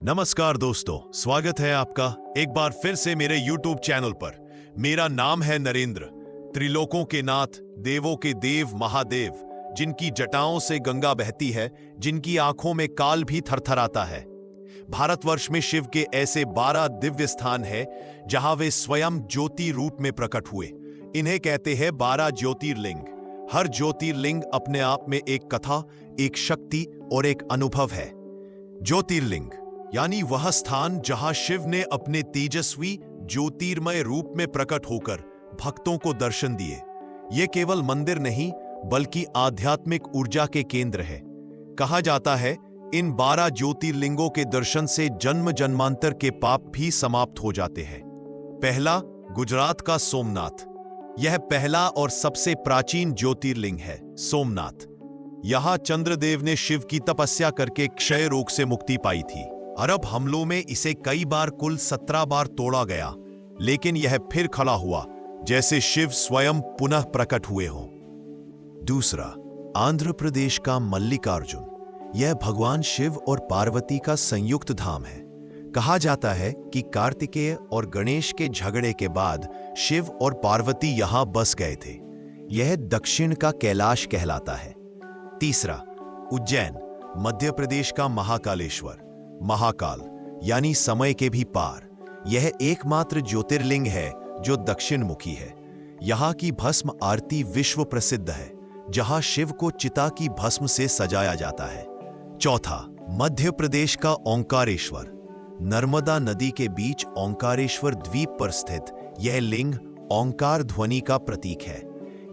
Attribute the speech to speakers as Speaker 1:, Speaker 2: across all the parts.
Speaker 1: नमस्कार दोस्तों, स्वागत है आपका एक बार फिर से मेरे YouTube चैनल पर। मेरा नाम है नरेंद्र। त्रिलोकों के नाथ, देवों के देव महादेव, जिनकी जटाओं से गंगा बहती है, जिनकी आंखों में काल भी थरथराता है। भारतवर्ष में शिव के ऐसे 12 दिव्य स्थान हैं जहां वे स्वयं ज्योति रूप में प्रकट हुए। इन्हें कहते हैं 12 ज्योतिर्लिंग। हर ज्योतिर्लिंग अपने आप में एक कथा, एक शक्ति और एक अनुभव है। ज्योतिर्लिंग यानी वह स्थान जहां शिव ने अपने तेजस्वी ज्योतिर्मय रूप में प्रकट होकर भक्तों को दर्शन दिए। ये केवल मंदिर नहीं बल्कि आध्यात्मिक ऊर्जा के केंद्र है। कहा जाता है इन 12 ज्योतिर्लिंगों के दर्शन से जन्म जन्मांतर के पाप भी समाप्त हो जाते हैं। पहला, गुजरात का सोमनाथ। यह पहला और सबसे प्राचीन ज्योतिर्लिंग है। सोमनाथ, यहां चंद्रदेव ने शिव की तपस्या करके क्षय रोग से मुक्ति पाई थी। अरब हमलों में इसे कई बार, कुल 17 बार तोड़ा गया, लेकिन यह फिर खड़ा हुआ जैसे शिव स्वयं पुनः प्रकट हुए हों। दूसरा, आंध्र प्रदेश का मल्लिकार्जुन। यह भगवान शिव और पार्वती का संयुक्त धाम है। कहा जाता है कि कार्तिकेय और गणेश के झगड़े के बाद शिव और पार्वती यहां बस गए थे। यह दक्षिण का कैलाश कहलाता है। तीसरा, उज्जैन, मध्य प्रदेश का महाकालेश्वर। महाकाल यानी समय के भी पार। यह एकमात्र ज्योतिर्लिंग है जो दक्षिण मुखी है। यहां की भस्म आरती विश्व प्रसिद्ध है, जहां शिव को चिता की भस्म से सजाया जाता है। चौथा, मध्य प्रदेश का ओंकारेश्वर। नर्मदा नदी के बीच ओंकारेश्वर द्वीप पर स्थित यह लिंग ओंकार ध्वनि का प्रतीक है।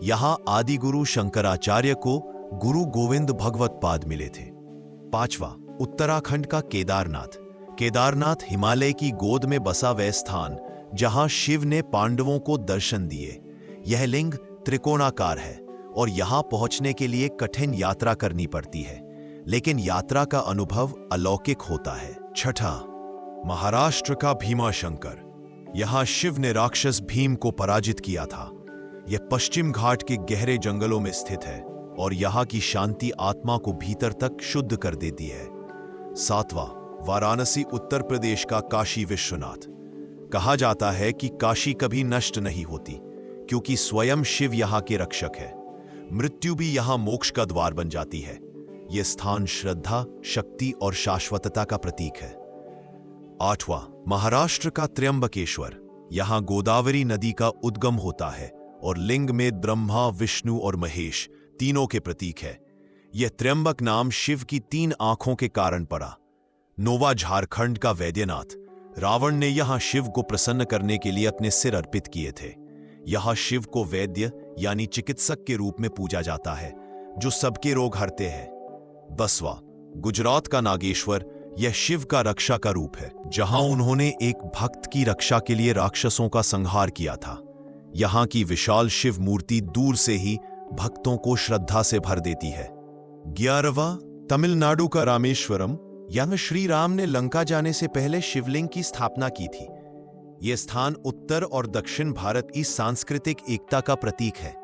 Speaker 1: यहां आदिगुरु शंकराचार्य को गुरु गोविंद भगवत पाद मिले थे। पांचवा, उत्तराखंड का केदारनाथ। केदारनाथ हिमालय की गोद में बसा वह स्थान जहां शिव ने पांडवों को दर्शन दिए। यह लिंग त्रिकोणाकार है और यहां पहुंचने के लिए कठिन यात्रा करनी पड़ती है, लेकिन यात्रा का अनुभव अलौकिक होता है। छठा, महाराष्ट्र का भीमाशंकर। यहां शिव ने राक्षस भीम को पराजित किया था। यह पश्चिम घाट के गहरे जंगलों में स्थित है और यहां की शांति आत्मा को भीतर तक शुद्ध कर देती है। सातवां, वाराणसी, उत्तर प्रदेश का काशी विश्वनाथ। कहा जाता है कि काशी कभी नष्ट नहीं होती, क्योंकि स्वयं शिव यहां के रक्षक है। मृत्यु भी यहां मोक्ष का द्वार बन जाती है। यह स्थान श्रद्धा, शक्ति और शाश्वतता का प्रतीक है। आठवां, महाराष्ट्र का त्र्यंबकेश्वर। यहां गोदावरी नदी का उद्गम होता है और लिंग में ब्रह्मा, विष्णु और महेश तीनों के प्रतीक है। यह त्र्यंबक नाम शिव की 3 आंखों के कारण पड़ा। नोवा, झारखंड का वैद्यनाथ। रावण ने यहां शिव को प्रसन्न करने के लिए अपने सिर अर्पित किए थे। यहां शिव को वैद्य यानी चिकित्सक के रूप में पूजा जाता है, जो सबके रोग हरते हैं। 10वां, गुजरात का नागेश्वर। यह शिव का रक्षा का रूप है, जहां उन्होंने एक भक्त की रक्षा के लिए राक्षसों का संहार किया था। यहां की विशाल शिव मूर्ति दूर से ही भक्तों को श्रद्धा से भर देती है। 11वां, तमिलनाडु का रामेश्वरम। यहां श्री राम ने लंका जाने से पहले शिवलिंग की स्थापना की थी। यह स्थान उत्तर और दक्षिण भारत की सांस्कृतिक एकता का प्रतीक है।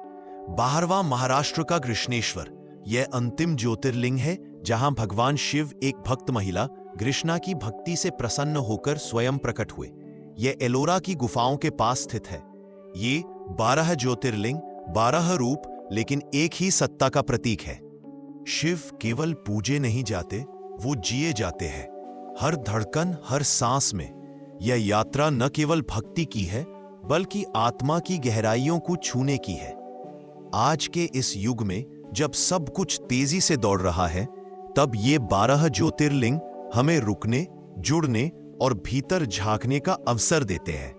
Speaker 1: 12वां, महाराष्ट्र का कृष्णेश्वर। यह अंतिम ज्योतिर्लिंग है जहां भगवान शिव एक भक्त महिला कृष्णा की भक्ति से प्रसन्न होकर स्वयं प्रकट हुए। यह एलोरा की गुफाओं के पास स्थित है। ये 12 ज्योतिर्लिंग, 12 रूप, लेकिन एक ही सत्ता का प्रतीक है। शिव केवल पूजे नहीं जाते, वो जिए जाते हैं। हर धड़कन, हर सांस में। यह यात्रा न केवल भक्ति की है, बल्कि आत्मा की गहराइयों को छूने की है। आज के इस युग में जब सब कुछ तेजी से दौड़ रहा है, तब ये 12 ज्योतिर्लिंग हमें रुकने, जुड़ने और भीतर झांकने का अवसर देते हैं।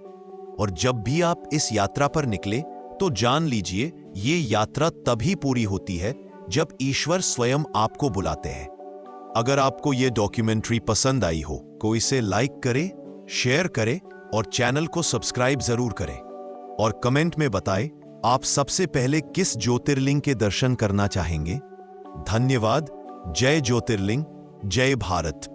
Speaker 1: और जब भी आप इस यात्रा पर निकले, तो जान लीजिए ये यात्रा तभी पूरी होती है जब ईश्वर स्वयं आपको बुलाते हैं। अगर आपको ये डॉक्यूमेंट्री पसंद आई हो, तो इसे लाइक करें, शेयर करें और चैनल को सब्सक्राइब जरूर करें। और कमेंट में बताएं आप सबसे पहले किस ज्योतिर्लिंग के दर्शन करना चाहेंगे। धन्यवाद। जय ज्योतिर्लिंग, जय भारत।